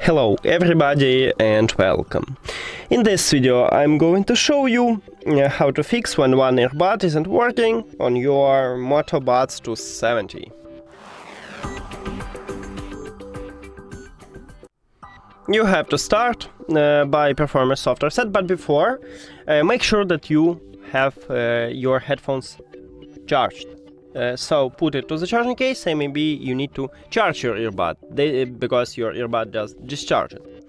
Hello everybody and welcome. In this video I'm going to show you how to fix when one earbud isn't working on your Moto Buds 270. You have to start by performing a software reset, but before make sure that you have your headphones charged. So put it to the charging case, and maybe you need to charge your earbud because your earbud does discharge it.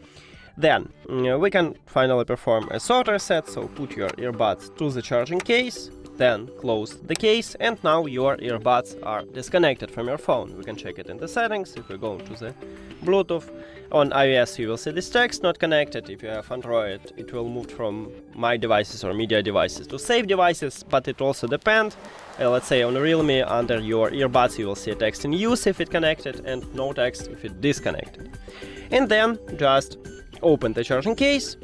Then we can finally perform a software reset, so put your earbuds to the charging case, then close the case, and now your earbuds are disconnected from your phone. We can check it in the settings. If we go to the Bluetooth, on iOS you will see this text not connected. If you have Android, it will move from My Devices or Media Devices to Save Devices, but it also depends. Let's say on Realme, under your earbuds you will see a text in use if it connected and no text if it disconnected. And then just open the charging case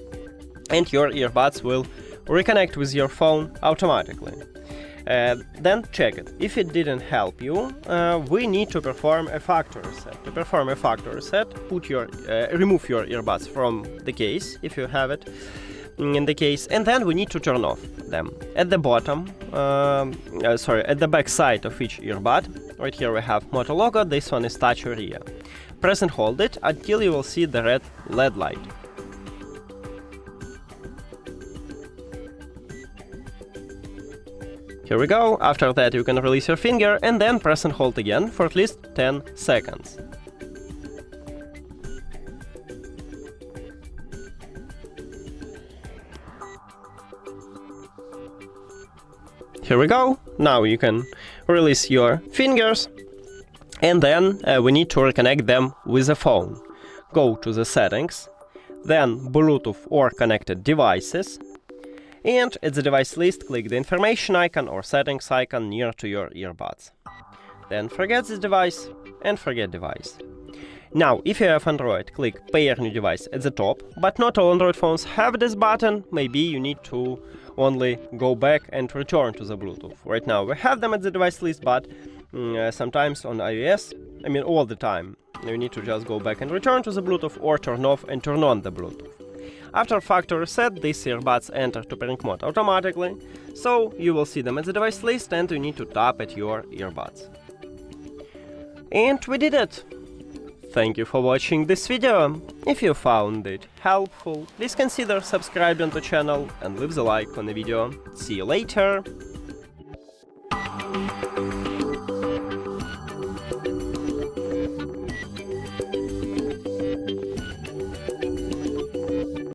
and your earbuds will reconnect with your phone automatically. Then check it. If it didn't help you, we need to perform a factory reset. To perform a factory reset, remove your earbuds from the case if you have it in the case, and then we need to turn off them. At the bottom, at the back side of each earbud, right here we have Moto logo. This one is touch area. Press and hold it until you will see the red LED light. Here we go. After that you can release your finger and then press and hold again for at least 10 seconds. Here we go. Now you can release your fingers and then we need to reconnect them with the phone. Go to the settings, then Bluetooth or connected devices, and at the device list click the information icon or settings icon near to your earbuds. Then forget this device and forget device. Now, if you have Android, click Pair New Device at the top, but not all Android phones have this button. Maybe you need to only go back and return to the Bluetooth. Right now we have them at the device list, but sometimes on iOS, all the time, you need to just go back and return to the Bluetooth or turn off and turn on the Bluetooth. After factory reset, these earbuds enter to pairing mode automatically, so you will see them at the device list and you need to tap at your earbuds. And we did it! Thank you for watching this video. If you found it helpful, please consider subscribing to the channel and leave the like on the video. See you later!